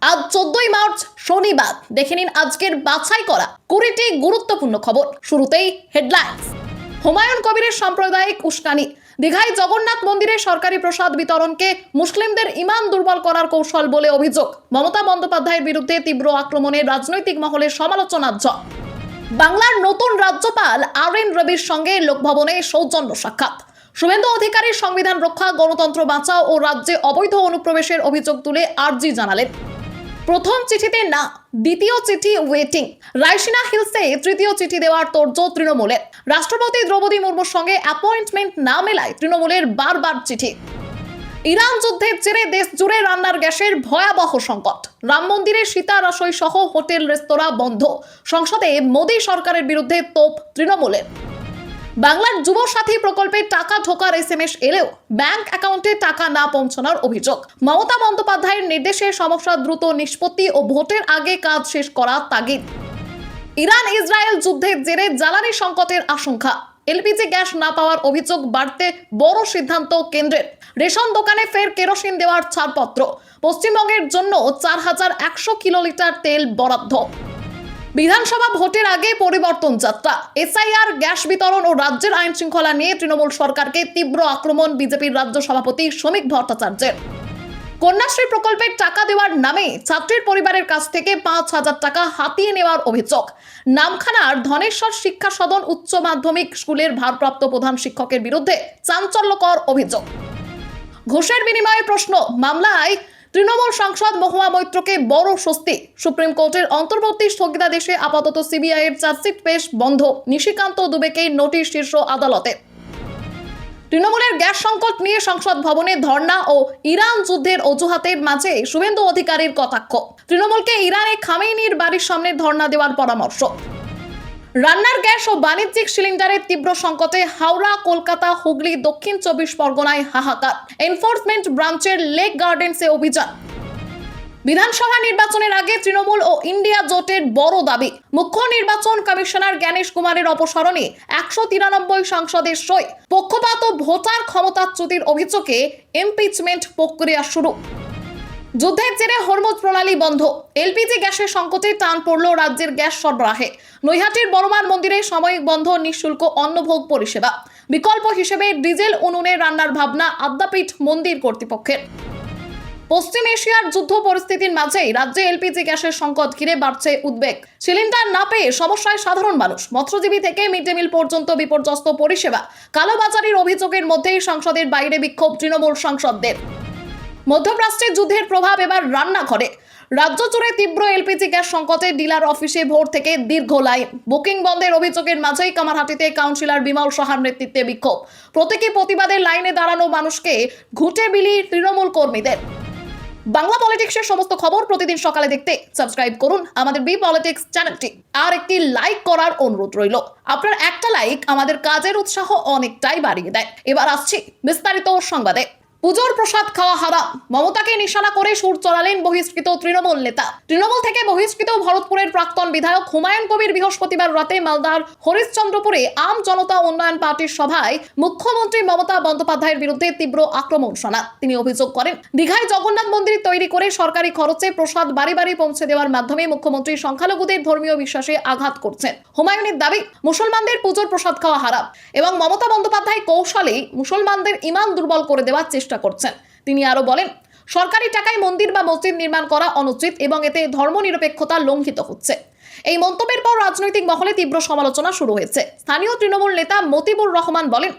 আজ 14ই মার্চ শনিবার। দেখে নিন আজকের বাছাই করা 20টি গুরুত্বপূর্ণ খবর। শুরুতেই হেডলাইন্স। হুমায়ুন কবিরের সাম্প্রদায়িক উস্কানি। দীঘায় জগন্নাথ মন্দিরে সরকারি প্রসাদ বিতরণকে মুসলিমদের ঈমান দুর্বল করার কৌশল বলে অভিযোগ। মমতা বন্দ্যোপাধ্যায়ের বিরুদ্ধে তীব্র আক্রমণে রাজনৈতিক মহলে সমালোচনার ঝড়। বাংলার নতুন রাজ্যপাল RN রবির সঙ্গে লোকভবনে সৌজন্য সাক্ষাৎ। শুভেন্দু অধিকারীর সংবিধান রক্ষা, গণতন্ত্র বাঁচাও ও রাজ্যে অবৈধ অনুপ্রবেশের অভিযোগ তুলে আর্জি জানালেন। প্রথম চিঠিতে না, দ্বিতীয় চিঠি ওয়েটিং। রাইসিনা হিলসে তৃতীয় চিঠি দেওয়ার তোড়জোড় তৃণমূলের। রাষ্ট্রপতি দ্রৌপদী মুর্মুর সঙ্গে অ্যাপয়েন্টমেন্ট না মেলায় তৃণমূলের বারবার চিঠি। ইরান যুদ্ধের জেরে দেশ জুড়ে রান্নার গ্যাসের ভয়াবহ সংকট। রাম মন্দিরে সীতা রসই সহ হোটেল রেস্তোরাঁ বন্ধ। সংসদে মোদী সরকারের বিরুদ্ধে তোপ তৃণমূলের। বাংলার যুব সাথী প্রকল্পে টাকা ঢোকার SMS এলেও ব্যাংক অ্যাকাউন্টে টাকা না পৌঁছানোর অভিযোগ। মমতা বন্দ্যোপাধ্যায়ের নির্দেশে সমস্যা দ্রুত নিষ্পত্তি ও ভোটের আগে কাজ শেষ করা তাগিদ। ইরান ইসরায়েল যুদ্ধের জেরে জ্বালানি সংকটের আশঙ্কা। LPG গ্যাস না পাওয়ার অভিযোগ বাড়তে বড় সিদ্ধান্ত কেন্দ্রের। রেশন দোকানে ফের কেরোসিন দেওয়ার ছাড়পত্র। পশ্চিমবঙ্গের জন্য 4100 কিলোলিটার তেল বরাদ্দ। বিধানসভা ভোটের আগে পরিবর্তন যাত্রা। SIR, গ্যাস বিতরণ ও রাজ্যের আইন শৃঙ্খলা নিয়ে তৃণমূল সরকারকে তীব্র আক্রমণ বিজেপির রাজ্য সভাপতি শ্রমিক ভট্টাচার্যের। কন্যাশ্রী প্রকল্পের টাকা দেওয়ার নামে ছাত্রীর পরিবারের কাছ থেকে 5000 টাকা হাতিয়ে নেওয়ার অভিযোগ। নামখানার ধনেশ্বর শিক্ষা সদন উচ্চ মাধ্যমিক স্কুলের ভারপ্রাপ্ত প্রধান শিক্ষকের বিরুদ্ধে চাঞ্চল্যকর অভিযোগ। ঘুষের বিনিময়ে প্রশ্ন মামলায় তৃণমূল সাংসদ মহুয়া মৈত্রকে বড় স্বস্তি। সুপ্রিম কোর্টের অন্তর্বর্তী স্থগিতাদেশে আপাতত CBI এর চার্জশিট পেশ বন্ধ। নিশিকান্ত দুবেকে নোটিশ শীর্ষ আদালতে। তৃণমূলের গ্যাস সংকট নিয়ে সংসদ ভবনে ধর্ণা ও ইরান যুদ্ধের অজুহাতের মাঝে শুভেন্দু অধিকারীর কটাক্ষ। তৃণমূলকে ইরানে খামেইনির বাড়ির সামনে ধর্ণা দেওয়ার পরামর্শ। রান্নার গ্যাস ও বাণিজ্যিক সিলিন্ডারের তীব্র সংকটে হাওড়া, কলকাতা, হুগলি, দক্ষিণ 24 পরগনায় হাহাকার। এনফোর্সমেন্ট ব্রাঞ্চের লেক গার্ডেন্সে অভিযান। বিধানসভা নির্বাচনের আগে তৃণমূল ও ইন্ডিয়া জোটের বড় দাবি। মুখ্য নির্বাচন কমিশনার জ্ঞানেশ কুমারের অপসারণে 193 সাংসদের সই। পক্ষপাত ও ভোটার ক্ষমতাচ্যুতির অভিযোগে ইমপিচমেন্ট প্রক্রিয়া শুরু। যুদ্ধের জেরে হরমুজ প্রণালী বন্ধ। LPG গ্যাসের সংকটে টান পড়ল রাজ্যের গ্যাস সরবরাহে। নৈহাটির বড়মার মন্দিরে সাময়িক বন্ধ নিঃশুল্ক অন্নভোগ পরিষেবা। বিকল্প হিসেবে ডিজেল উনুনে রান্নার ভাবনা আদ্যাপীঠ মন্দির কর্তৃপক্ষের। পশ্চিম এশিয়ার যুদ্ধ পরিস্থিতির মাঝেই রাজ্যে LPG গ্যাসের সংকট ঘিরে বাড়ছে উদ্বেগ। সিলিন্ডার না পেয়ে সমস্যায় সাধারণ মানুষ। মৎস্যজীবী থেকে মিড ডে মিল পর্যন্ত বিপর্যস্ত পরিষেবা। কালোবাজারির অভিযোগের মধ্যেই সংসদের বাইরে বিক্ষোভ তৃণমূল সাংসদদের। মধ্যপ্রাচ্যের যুদ্ধের প্রভাব এবার রান্নাঘরে। রাজ্য জুড়ে তীব্র LPG গ্যাস সংকটে ডিলার অফিসে ভোর থেকে দীর্ঘ লাইন। বুকিং বন্ধের অভিযোগের মাঝেই কামারহাটিতে কাউন্সিলর বিমল সাহার নেতৃত্বে বিক্ষোভ। প্রতীকী প্রতিবাদের লাইনে দাঁড়ানো মানুষকে ঘুঁটে বিলি তৃণমূল কর্মীদের। বাংলা পলিটিক্সের সমস্ত খবর প্রতিদিন সকালে দেখতে সাবস্ক্রাইব করুন আমাদের বি পলিটিক্স চ্যানেলটি। আর একটি লাইক করার অনুরোধ রইল। আপনার একটা লাইক আমাদের কাজের উৎসাহ অনেকটাই বাড়িয়ে দেয়। এবার আসছি বিস্তারিত সংবাদে। পুজোর প্রসাদ খাওয়া হারাম। মমতাকে নিশানা করে সুর চড়ালেন বহিষ্কৃত তৃণমূল নেতা। তৃণমূল থেকে বহিষ্কৃত ভরতপুরের প্রাক্তন বিধায়ক হুমায়ুন কবির বৃহস্পতিবার রাতে মালদার হরিশ্চন্দ্রপুরে আম জনতা উন্নয়ন পার্টির সভায় মুখ্যমন্ত্রী মমতা বন্দ্যোপাধ্যায়ের বিরুদ্ধে তীব্র আক্রমণ শোনান। তিনি অভিযোগ করেন, দীঘায় জগন্নাথ মন্দির তৈরি করে সরকারি খরচে প্রসাদ বাড়ি বাড়ি পৌঁছে দেওয়ার মাধ্যমে মুখ্যমন্ত্রী সংখ্যালঘুদের ধর্মীয় বিশ্বাসে আঘাত করছেন। হুমায়ুনের দাবি, মুসলমানদের পুজোর প্রসাদ খাওয়া হারাম এবং মমতা বন্দ্যোপাধ্যায় কৌশলে মুসলমানদের ঈমান দুর্বল করে দেওয়ার চেষ্টা করছেন। তিনি আরো বলেন, সরকারি টাকায় মন্দির বা মসজিদ নির্মাণ করা অনুচিত এবং এতে ধর্মনিরপেক্ষতা লঙ্ঘিত হচ্ছে। এই মন্তব্যের পর রাজনৈতিক মহলে তীব্র সমালোচনা শুরু হয়েছে। স্থানীয় তৃণমূল নেতা মতিবুর রহমান বলেন,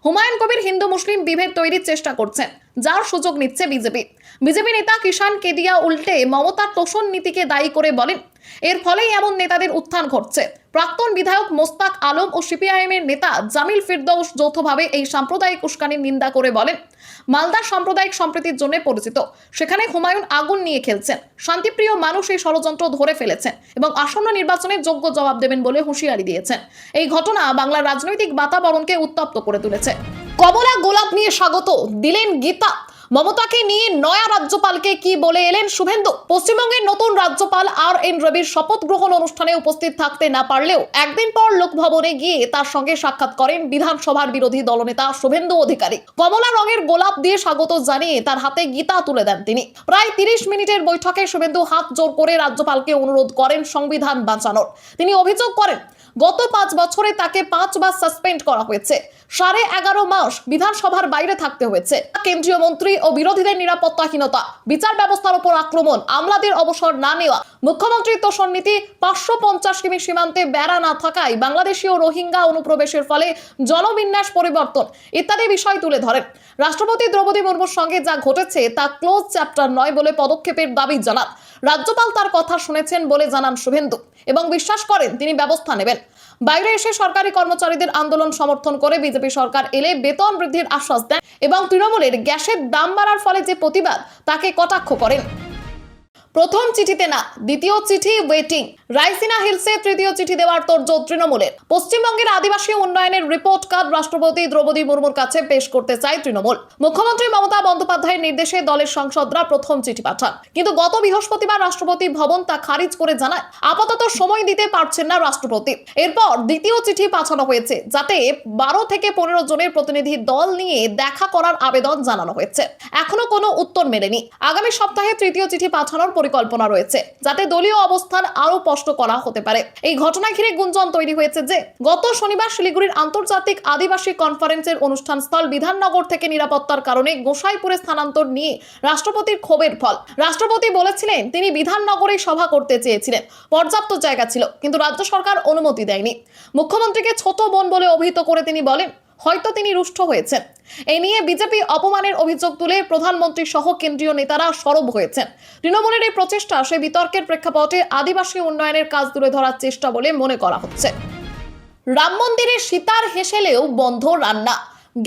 হুমায়ুন কবির হিন্দু মুসলিম বিভেদ তৈরির চেষ্টা করছেন, যার সুযোগ নিচ্ছে বিজেপি নেতা কিষাণ কেদিয়া উল্টে মমতার তোষণ নীতিকে দায়ী করে বলেন, এর ফলেই এমন নেতাদের উত্থান ঘটছে। প্রাক্তন বিধায়ক মোস্তাক আলম ও CPIM এর নেতা জামিল ফিরদৌস যৌথভাবে এই সাম্প্রদায়িক উস্কানির নিন্দা করে বলেন, মালদা সাম্প্রদায়িক সম্প্রীতির জন্য পরিচিত, সেখানে হুমায়ুন আগুন নিয়ে খেলছেন। শান্তিপ্রিয় মানুষ এই ষড়যন্ত্র ধরে ফেলেছেন এবং আসন্ন নির্বাচনে যোগ্য জবাব দেবেন বলে হুঁশিয়ারি দিয়েছেন। এই ঘটনা বাংলার রাজনৈতিক বাতাবরণকে উত্তপ্ত করে তুলেছে। কমলা গোলাপ নিয়ে স্বাগত দিলেন গীতা। মমতাকে নিয়ে নয়া রাজ্যপালকে কি বলে এলেন শুভেন্দু? পশ্চিমবঙ্গের নতুন রাজ্যপাল RN রবির শপথ গ্রহণ অনুষ্ঠানে উপস্থিত থাকতে না পারলেও একদিন পর লোকভবনে গিয়ে তার সঙ্গে সাক্ষাৎ করেন বিধানসভার বিরোধী দলনেতা শুভেন্দু অধিকারী। কমলা রঙের গোলাপ দিয়ে স্বাগত জানিয়ে তার হাতে গীতা তুলে দেন তিনি। প্রায় 30 মিনিটের বৈঠকে শুভেন্দু হাত জোর করে রাজ্যপালকে অনুরোধ করেন সংবিধান বাঁচানোর। তিনি অভিযোগ করেন গত 5 বছরে তাকে 5 বার সাসপেন্ড করা হয়েছে, 11.5 মাস বিধানসভার বাইরে থাকতে হয়েছে, কেন্দ্রীয় মন্ত্রী ও বিরোধীদের নিরাপত্তাহীনতা, বিচার ব্যবস্থার উপর আক্রমণ, আমলাদের অবসর না নেওয়া, মুখ্যমন্ত্রীর তোষণ নীতি, 550 কিমি সীমান্তে বেড়া না থাকায় বাংলাদেশি ও রোহিঙ্গা অনুপ্রবেশের ফলে জনবিন্যাস পরিবর্তন ইত্যাদি বিষয় তুলে ধরেন। রাষ্ট্রপতি দ্রৌপদী মুর্মুর সঙ্গে যা ঘটেছে তা ক্লোজ চ্যাপ্টার নয় বলে পদক্ষেপের দাবি জানান। রাজ্যপাল তার কথা শুনেছেন বলে জানান শুভেন্দু এবং বিশ্বাস করেন তিনি ব্যবস্থা নেবেন। বাইরে এসে সরকারি কর্মচারীদের আন্দোলন সমর্থন করে বিজেপি সরকার এলে বেতন বৃদ্ধির আশ্বাস দেন এবং তৃণমূলের গ্যাসের দাম বাড়ার ফলে যে প্রতিবাদ তাকে কটাক্ষ করেন। প্রথম চিঠিতে না, দ্বিতীয় চিঠি ওয়েটিং। রাইসিনা হিলসে তৃতীয় চিঠি দেওয়ার তোড়জোড় তৃণমূলের। পশ্চিমবঙ্গের আদিবাসী উন্নয়নের রিপোর্ট কার্ড রাষ্ট্রপতি দ্রৌপদী মুর্মুর কাছে পেশ করতে চায় তৃণমূল। মুখ্যমন্ত্রী মমতা বন্দ্যোপাধ্যায়ের নির্দেশে দলের সাংসদরা প্রথম চিঠি পাঠান, কিন্তু গত বৃহস্পতিবার রাষ্ট্রপতি ভবন তা খারিজ করে জানায় আপাতত সময় দিতে পারছেন না রাষ্ট্রপতি। এরপর দ্বিতীয় চিঠি পাঠানো হয়েছে, যাতে 12 থেকে 15 জনের প্রতিনিধি দল নিয়ে দেখা করার আবেদন জানানো হয়েছে। এখনো কোনো উত্তর মেলেনি। আগামী সপ্তাহে তৃতীয় চিঠি পাঠানোর পরিকল্পনা রয়েছে, যাতে দলীয় অবস্থান আরো স্পষ্ট করা হতে পারে। এই ঘটনা ঘিরে গুঞ্জন তৈরি হয়েছে যে গত শনিবার শিলিগুড়ির আন্তর্জাতিক আদিবাসী কনফারেন্সের অনুষ্ঠানস্থল বিধাননগর থেকে নিরাপত্তার কারণে গোসাইপুরে স্থানান্তর নিয়ে রাষ্ট্রপতির ক্ষোভের ফল। রাষ্ট্রপতি বলেছিলেন তিনি বিধাননগরে সভা করতে চেয়েছিলেন, পর্যাপ্ত জায়গা ছিল, কিন্তু রাজ্য সরকার অনুমতি দেয়নি। মুখ্যমন্ত্রীকে ছোট বোন বলে অভিহিত করে তিনি বলেন হয়তো তিনি রুষ্ট হয়েছেন। এই নিয়ে বিজেপি অপমানের অভিযোগ তুলে প্রধানমন্ত্রী সহ কেন্দ্রীয় নেতারা সরব হয়েছেন। তৃণমূলের এই প্রচেষ্টা সে বিতর্কের প্রেক্ষাপটে আদিবাসী উন্নয়নের কাজ তুলে ধরার চেষ্টা বলে মনে করা হচ্ছে। রাম মন্দিরে সীতার হেসেলেও বন্ধ রান্না।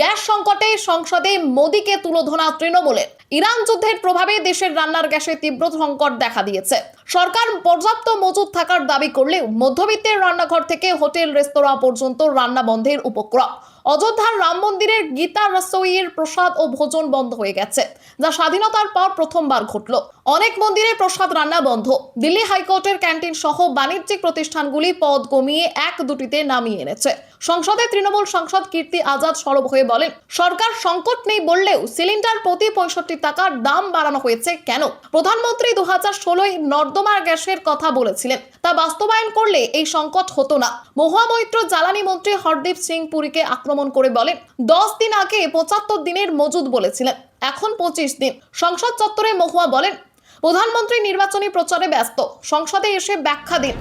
গ্যাস সংকটে সংসদে মোদীকে তুলোধনা তৃণমূলের। ইরান যুদ্ধের প্রভাবে দেশের রান্নার গ্যাসে তীব্র সংকট দেখা দিয়েছে। সরকার পর্যাপ্ত মজুদ থাকার দাবি করলেও মধ্যবিত্তের রান্নাঘর থেকে হোটেল রেস্তোরাঁ পর্যন্ত রান্না বন্ধের উপক্রম। অযোধ্যার রাম মন্দিরের গীতা রসোইয়ের প্রসাদ ও ভোজন বন্ধ হয়ে গেছে, যা স্বাধীনতার পর প্রথমবার ঘটল। অনেক মন্দিরে প্রসাদ রান্না বন্ধ। দিল্লি হাইকোর্টের ক্যান্টিন সহ বাণিজ্যিক প্রতিষ্ঠানগুলি পদ কমিয়ে 1-2টিতে নামিয়ে এনেছে। সংসদে তৃণমূল সাংসদ কীর্তি আজাদ সরব হয়ে বলেন সরকার সংকট নেই বললেও সিলিন্ডার প্রতি 65 টাকার দাম বাড়ানো হয়েছে কেন? প্রধানমন্ত্রী 2016 নর্দমার গ্যাসের কথা বলেছিলেন, তা বাস্তবায়ন করলে এই সংকট হতো না। মহুয়া মৈত্র জ্বালানি মন্ত্রী হরদীপ সিং পুরীকে আক্রমণ করে বলেন 10 দিন আগে 75 দিনের মজুদ বলেছিলেন, এখন 25 দিন। সংসদ চত্বরে মহুয়া বলেন প্রধানমন্ত্রী নির্বাচনী প্রচারে ব্যস্ত, সংসদে এসে ব্যাখ্যা দিন।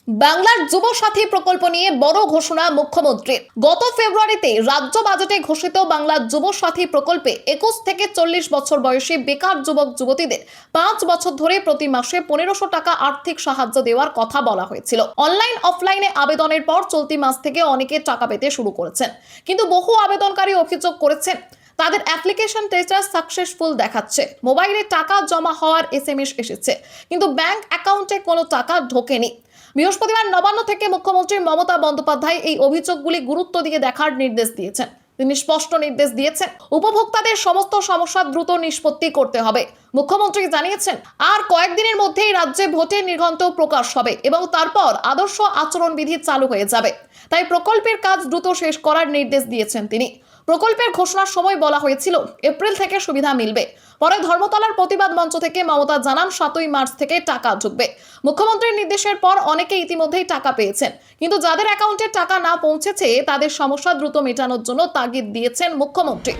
বাংলার যুব সাথী প্রকল্প নিয়ে বড় ঘোষণা মুখ্যমন্ত্রীর। গত ফেব্রুয়ারিতে রাজ্য বাজেটে ঘোষিত বাংলার যুব সাথী প্রকল্পে 21 থেকে 40 বছর বয়সী বেকার যুবক যুবতীদের 5 বছর ধরে প্রতি মাসে 1500 টাকা আর্থিক সাহায্য দেওয়ার কথা বলা হয়েছিল। অনলাইন অফলাইনে আবেদনের পর চলতি মাস থেকে অনেকে টাকা পেতে শুরু করেছেন, কিন্তু বহু আবেদনকারী অভিযোগ করেছেন তাদের অ্যাপ্লিকেশন স্ট্যাটাস সাকসেসফুল দেখাচ্ছে, মোবাইলে টাকা জমা হওয়ার SMS এসেছে, কিন্তু ব্যাংক অ্যাকাউন্টে কোনো টাকা ঢোকেনি। বৃহস্পতিবার নবান্ন থেকে মুখ্যমন্ত্রী মমতা বন্দ্যোপাধ্যায় এই অভিযোগগুলি গুরুত্ব দিয়ে দেখার নির্দেশ দিয়েছেন। তিনি স্পষ্ট নির্দেশ দিয়েছেন উপভোক্তাদের সমস্ত সমস্যা দ্রুত নিষ্পত্তি করতে হবে। মুখ্যমন্ত্রী জানিয়েছেন আর কয়েকদিনের মধ্যেই রাজ্যে ভোটের নির্ঘণ্ট প্রকাশ হবে এবং তারপর আদর্শ আচরণবিধি চালু হয়ে যাবে। তাই প্রকল্পের কাজ দ্রুত শেষ করার নির্দেশ দিয়েছেন তিনি। প্রকল্পের ঘোষণার সময় বলা হয়েছিল এপ্রিল থেকে সুবিধা মিলবে। পরে ধর্মতলার প্রতিবাদ মঞ্চ থেকে মমতা জানান 7ই মার্চ থেকে টাকা ঢুকবে। মুখ্যমন্ত্রীর নির্দেশের পর অনেকে ইতিমধ্যেই টাকা পেয়েছেন, কিন্তু যাদের অ্যাকাউন্টে টাকা না পৌঁছেছে তাদের সমস্যা দ্রুত মেটানোর জন্য তাগিদ দিয়েছেন মুখ্যমন্ত্রী।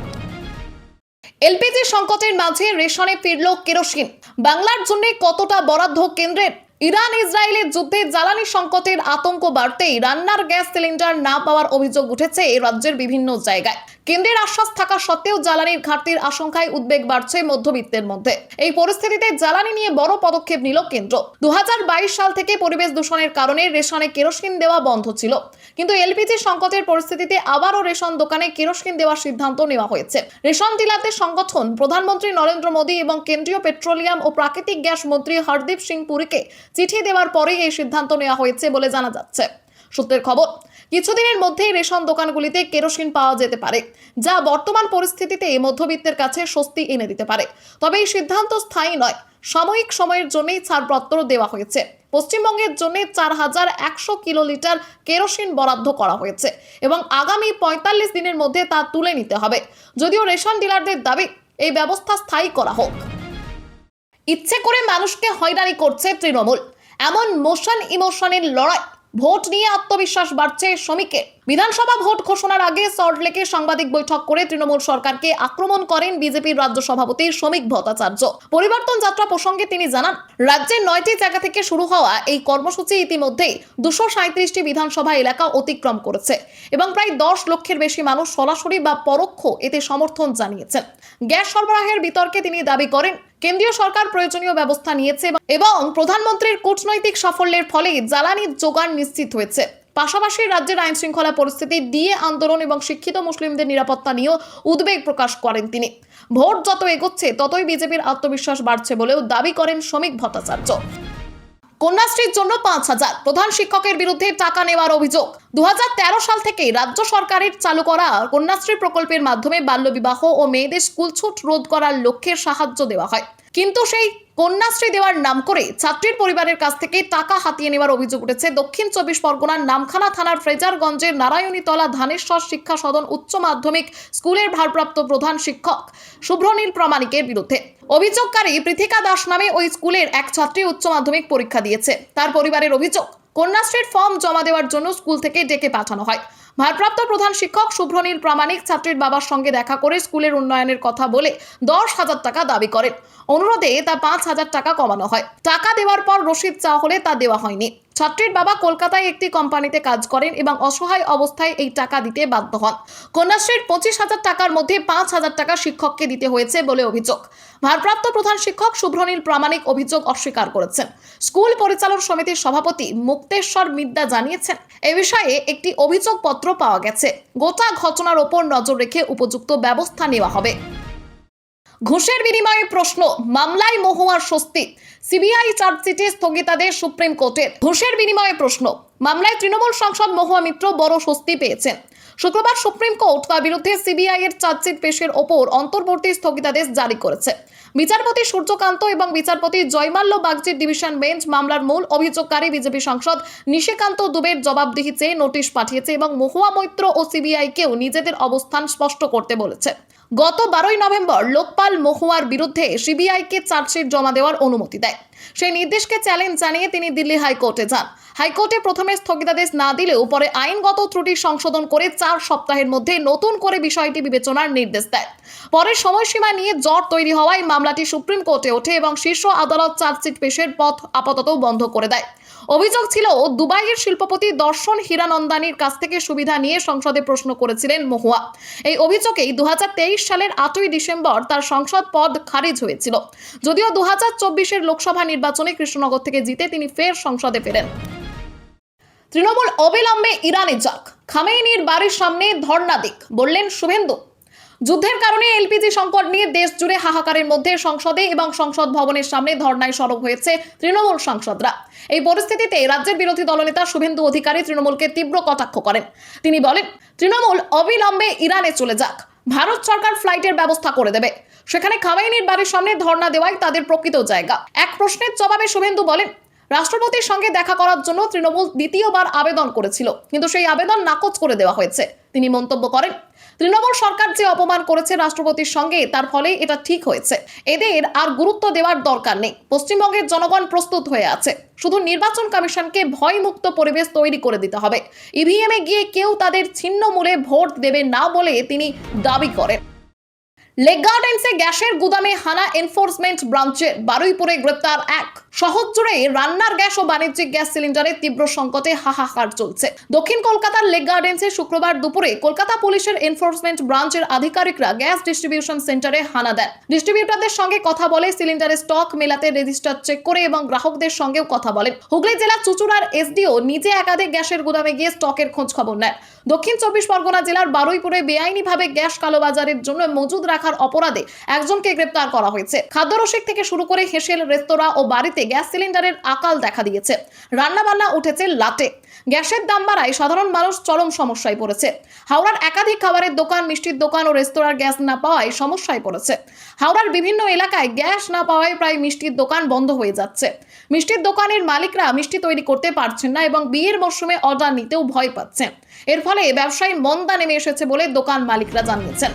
এলপিজি সংকটের মাঝে রেশনে ফিরল কেরোসিন। বাংলার জন্য কতটা বরাদ্দ কেন্দ্রের? ইরান ইসরায়েলের যুদ্ধে জ্বালানি সংকটের আতঙ্ক বাড়তেই রান্নার গ্যাস সিলিন্ডার না পাওয়ার অভিযোগ উঠেছে রাজ্যের বিভিন্ন জায়গায়। কেন্দ্রের আশ্বাস থাকা সত্ত্বেও জ্বালানির ঘাটতির আশঙ্কায় উদ্বেগ বাড়ছে মধ্যবিত্তের মধ্যে। এই পরিস্থিতিতে জ্বালানি নিয়ে বড় পদক্ষেপ নিল কেন্দ্র। 2022 সাল থেকে পরিবেশ দূষণের কারণে রেশনে কেরোসিন দেওয়া বন্ধ ছিল, কিন্তু এলপিজি সংকটের পরিস্থিতিতে আবারও রেশন দোকানে কেরোসিন দেওয়ার সিদ্ধান্ত নেওয়া হয়েছে। রেশন ডিলারদের সংগঠন প্রধানমন্ত্রী নরেন্দ্র মোদী এবং কেন্দ্রীয় পেট্রোলিয়াম ও প্রাকৃতিক গ্যাস মন্ত্রী হরদীপ সিং পুরীকে চিঠি দেওয়ার পরেই এই সিদ্ধান্ত নেওয়া হয়েছে বলে জানা যাচ্ছে। সূত্রের খবর, কিছুদিনের মধ্যেই রেশন দোকানগুলিতে কেরোসিন পাওয়া যেতে পারে, যা বর্তমান পরিস্থিতিতে মধ্যবিত্তের কাছে স্বস্তি এনে দিতে পারে। তবে এই সিদ্ধান্ত স্থায়ী নয়, সাময়িক সময়ের জন্যই ছাড়পত্র দেওয়া হয়েছে। পশ্চিমবঙ্গের জন্য 4100 কিলোলিটার কেরোসিন বরাদ্দ করা হয়েছে এবং আগামী 45 দিনের মধ্যে তা তুলে নিতে হবে। যদিও রেশন ডিলারদের দাবি এই ব্যবস্থা স্থায়ী করা হোক। ইচ্ছে করে মানুষকে হয়রানি করছে তৃণমূল, এমন মোশন ইমোশনের লড়াই। ভোট নিয়ে আত্মবিশ্বাস বাড়ছে শ্রমিকের। বিধানসভা ভোট ঘোষণার আগে সল্টলেকে সাংবাদিক বৈঠক করে তৃণমূল সরকারকে আক্রমণ করেন বিজেপির রাজ্য সভাপতি শ্রমিক ভট্টাচার্য। পরিবর্তন যাত্রা প্রসঙ্গে তিনি জানান, রাজ্যের 9টি জায়গা থেকে শুরু হওয়া এই কর্মসূচি ইতিমধ্যেই 237টি বিধানসভা এলাকা অতিক্রম করেছে এবং প্রায় 10 লক্ষের বেশি মানুষ সরাসরি বা পরোক্ষ এতে সমর্থন জানিয়েছেন। গ্যাস সরবরাহের বিতর্কে তিনি দাবি করেন, কেন্দ্রীয় সরকার প্রয়োজনীয় ব্যবস্থা নিয়েছে এবং প্রধানমন্ত্রীর কূটনৈতিক সাফল্যের ফলে জ্বালানির যোগান নিশ্চিত হয়েছে। পাশাপাশি রাজ্যের আইন শৃঙ্খলা পরিস্থিতি, ডিএ আন্দোলন এবং শিক্ষিত মুসলিমদের নিরাপত্তা নিয়েও উদ্বেগ প্রকাশ করেন তিনি। ভোট যত এগোচ্ছে ততই বিজেপির আত্মবিশ্বাস বাড়ছে বলেও দাবি করেন শ্রমিক ভট্টাচার্য। কন্যাশ্রীর জন্য 5000 প্রধান শিক্ষকের বিরুদ্ধে টাকা নেওয়ার অভিযোগ। 2013 সাল থেকে রাজ্য সরকারের চালু করা কন্যাশ্রী প্রকল্পের মাধ্যমে বাল্যবিবাহ ও মেয়েদের স্কুলছুট রোধ করার লক্ষ্যে সাহায্য দেওয়া হয়, কিন্তু সেই কন্যাশ্রী দেওয়ার নাম করে ছাত্রীর পরিবারের কাছ থেকে টাকা হাতিয়ে নেওয়ার অভিযোগ উঠেছে দক্ষিণ 24 পরগনার নামখানা থানার ফ্রেজারগঞ্জের নারায়ণীতলা ধানেশ্বর শিক্ষা সদন উচ্চ মাধ্যমিক স্কুলের ভারপ্রাপ্ত প্রধান শিক্ষক শুভ্রনীল প্রামাণিকের বিরুদ্ধে। অভিযোগকারী পৃথিকা দাস নামে ওই স্কুলের এক ছাত্রী উচ্চ মাধ্যমিক পরীক্ষা দিয়েছে। তার পরিবারের অভিযোগ, কন্যাশ্রীর ফর্ম জমা দেওয়ার জন্য স্কুল থেকে ডেকে পাঠানো হয়। ভারপ্রাপ্ত প্রধান শিক্ষক শুভ্রনীল প্রামাণিক ছাত্রীর বাবার সঙ্গে দেখা করে স্কুলের উন্নয়নের কথা বলে 10,000 টাকা দাবি করেন। অনুরোধে তা 5,000 টাকা কমানো হয়। টাকা দেওয়ার পর রসিদ চাওয়া হলে তা দেওয়া হয়নি। ছাত্রীর বাবা কলকাতায় একটি কোম্পানিতে কাজ করেন এবং অসহায় অবস্থায় এই টাকা দিতে বাধ্য হন। কন্যাশ্রীর 25,000 টাকার মধ্যে 5,000 টাকা শিক্ষককে দিতে হয়েছে বলে অভিযোগ। ভারপ্রাপ্ত প্রধান শিক্ষক শুভ্রনীল প্রামাণিক অভিযোগ অস্বীকার করেছেন। স্কুল পরিচালন সমিতির সভাপতি মুক্তেশ্বর মিদ্যা জানিয়েছেন, এ বিষয়ে একটি অভিযোগপত্র পাওয়া গেছে। গোটা ঘটনার ওপর নজর রেখে উপযুক্ত ব্যবস্থা নেওয়া হবে। ঘুষের বিনিময়ে প্রশ্ন, মামলায় মহুয়ার স্বস্তি। সিবিআই চার্জশিটে স্থগিতাদেশ সুপ্রিম কোর্টের। ঘুষের বিনিময়ে প্রশ্ন মামলায় তৃণমূল সাংসদ মহুয়া মিত্র বড় স্বস্তি পেয়েছেন। শুক্রবার সুপ্রিম কোর্ট তার বিরুদ্ধে সিবিআই এর চার্জশিট পেশের ওপর অন্তর্বর্তী স্থগিতাদেশ জারি করেছে। বিচারপতি সূর্যকান্ত এবং বিচারপতি জয়মাল্য বাগচির ডিভিশন বেঞ্চ মামলার মূল অভিযোগকারী বিজেপি সাংসদ নিশিকান্ত দুবের জবাবদিহি চেয়ে নোটিশ পাঠিয়েছে এবং মহুয়া মৈত্র ও সিবিআইকেও নিজেদের অবস্থান স্পষ্ট করতে বলেছে। গত 12 নভেম্বর লোকপাল মহুয়ার বিরুদ্ধে সিবিআইকে চার্জশিট জমা দেওয়ার অনুমতি দেয়। সেই নির্দেশকে চ্যালেঞ্জ জানিয়ে তিনি দিল্লি হাইকোর্টে যান। হাইকোর্টে প্রথমে স্থগিতাদেশ না দিলেও পরে আইনগত ত্রুটি সংশোধন করে 4 সপ্তাহের মধ্যে নতুন করে বিষয়টি বিবেচনার নির্দেশ দেয়। পরে সময়সীমা নিয়ে জট তৈরি হওয়ায় মামলাটি সুপ্রিম কোর্টে ওঠে এবং শীর্ষ আদালত চার্জশিট পেশের পথ আপাতত বন্ধ করে দেয়। অভিযোগ ছিল, দুবাইয়ের শিল্পপতি দর্শন হীরানন্দানীর কাছ থেকে সুবিধা নিয়ে সংসদে প্রশ্ন করেছিলেন মহুয়া। এই অভিযোগেই 2023 সালের 8ই ডিসেম্বর তার সংসদ পদ খারিজ হয়েছিল। যদিও 2024-এর লোকসভা নির্বাচনে কৃষ্ণনগর থেকে জিতে তিনি ফের সংসদে ফেরেন। তৃণমূল অবিলম্বে ইরানে যাক, খামেইনির বাড়ির সামনে ধর্ণা দিক, বললেন শুভেন্দু। যুদ্ধের কারণে এলপিজি সংকট নিয়ে দেশ জুড়ে হাহাকারের মধ্যে সংসদে এবং সংসদ ভবনের সামনে ধর্ণায় সরব হয়েছে তৃণমূল সাংসদরা। এই পরিস্থিতিতে রাজ্যের বিরোধী দলনেতা শুভেন্দু অধিকারী তৃণমূলকে তীব্র কটাক্ষ করেন। তিনি বলেন, তৃণমূল অবিলম্বে ইরানে চলে যাক, ভারত সরকার ফ্লাইটের ব্যবস্থা করে দেবে, সেখানে খামেইনির বাড়ির সামনে ধর্ণা দেওয়াই তাদের প্রকৃত জায়গা। এক প্রশ্নের জবাবে শুভেন্দু বলেন, রাষ্ট্রপতির সঙ্গে দেখা করার জন্য তৃণমূল দ্বিতীয়বার আবেদন করেছিল, কিন্তু সেই আবেদন নাকচ করে দেওয়া হয়েছে। তিনি মন্তব্য করেন, তৃণমূল সরকার যে অপমান করেছে রাষ্ট্রপতির সঙ্গে, তার ফলে এটা ঠিক হয়েছে। এদের আর গুরুত্ব দেওয়ার দরকার নেই। পশ্চিমবঙ্গের জনগণ প্রস্তুত হয়ে আছে। শুধু নির্বাচন কমিশনকে ভয়মুক্ত পরিবেশ তৈরি করে দিতে হবে। ইভিএমে গিয়ে কেউ তাদের ছিন্নমূলে ভোট দেবে না বলে তিনি দাবি করেন। লেক গার্ডেন্সে গ্যাসের গুদামে হানা এনফোর্সমেন্ট ব্রাঞ্চের। বারুইপুরে গ্রেপ্তার এক। শহর জুড়ে রান্নার গ্যাস ও বাণিজ্যিক গ্যাস সিলিন্ডারের তীব্র সংকটে হাহাকার চলছে। দক্ষিণ কলকাতার লেক গার্ডেন্সে শুক্রবার দুপুরে কলকাতা পুলিশের এনফোর্সমেন্ট ব্রাঞ্চের আধিকারিকরা গ্যাস ডিস্ট্রিবিউশন সেন্টারে হানা দেন। ডিস্ট্রিবিউটরদের সঙ্গে কথা বলে সিলিন্ডারের স্টক মেলাতে রেজিস্টার চেক করে এবং গ্রাহকদের সঙ্গেও কথা বলেন। হুগলি জেলা চুঁচুড়ার এসডিও নিজে একাধিক গ্যাসের গুদামে গিয়ে স্টকের খোঁজ খবর নেন। দক্ষিণ 24 পরগনা জেলার বারুইপুরে বেআইনিভাবে গ্যাস কালোবাজারের জন্য মজুদ রাখা রাখার অপরাধে একজনকে গ্রেপ্তার করা হয়েছে। খাদ্যরসিক থেকে শুরু করে হেসেল রেস্তোরাঁ ও বাড়িতে গ্যাস সিলিন্ডারের আকাল দেখা দিয়েছে। রান্নাবান্না উঠেছে লাটে। গ্যাসের দাম বাড়ায় সাধারণ মানুষ চরম সমস্যায় পড়েছে। হাওড়ার একাধিক খাবারের দোকান, মিষ্টির দোকান ও রেস্তোরাঁর গ্যাস না পাওয়ায় সমস্যায় পড়েছে। হাওড়ার বিভিন্ন এলাকায় গ্যাস না পাওয়ায় প্রায় মিষ্টির দোকান বন্ধ হয়ে যাচ্ছে। মিষ্টির দোকানের মালিকরা মিষ্টি তৈরি করতে পারছেন না এবং বিয়ের মরশুমে অর্ডার নিতেও ভয় পাচ্ছেন। এর ফলে ব্যবসায়ী মন্দা নেমে এসেছে বলে দোকান মালিকরা জানিয়েছেন।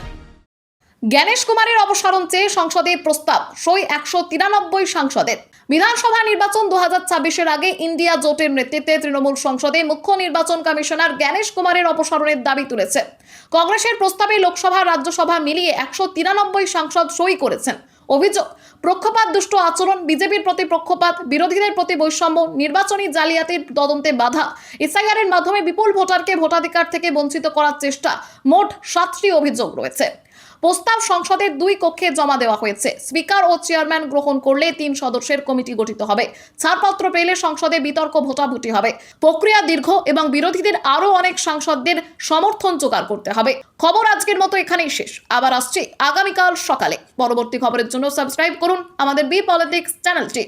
জ্ঞানেশ কুমারের অপসারণ চেয়ে সংসদে প্রস্তাব, সই 193 সাংসদের। বিধানসভা নির্বাচন 2026-এর আগে ইন্ডিয়া জোটের নেতৃত্বে তৃণমূল সংসদে মুখ্য নির্বাচন কমিশনার জ্ঞানেশ কুমারের অপসারণের দাবি তুলেছে। কংগ্রেসের প্রস্তাবে লোকসভা রাজ্যসভা মিলিয়ে 193 সাংসদ সই করেছেন। অভিযোগ, পক্ষপাত দুষ্ট আচরণ, বিজেপির প্রতি পক্ষপাত, বিরোধীদের প্রতি বৈষম্য, নির্বাচনী জালিয়াতির তদন্তে বাধা, এসআইআর এর মাধ্যমে বিপুল ভোটারকে ভোটাধিকার থেকে বঞ্চিত করার চেষ্টা, মোট 7টি অভিযোগ রয়েছে। প্রস্তাব সংসদের 2 কক্ষে জমা দেওয়া হয়েছে। স্পিকার ও চেয়ারম্যান গ্রহণ করলে 3 সদস্যের কমিটি গঠিত হবে। ছাড়পত্র পেলে সংসদে বিতর্ক ভোটাভুটি হবে। প্রক্রিয়া দীর্ঘ এবং বিরোধীদের আরো অনেক সাংসদদের সমর্থন জোগাড় করতে হবে। খবর আজকের মতো এখানেই শেষ। আবার আসছি আগামীকাল সকালে। পরবর্তী খবরের জন্য সাবস্ক্রাইব করুন আমাদের বি পলিটিক্স চ্যানেলটি।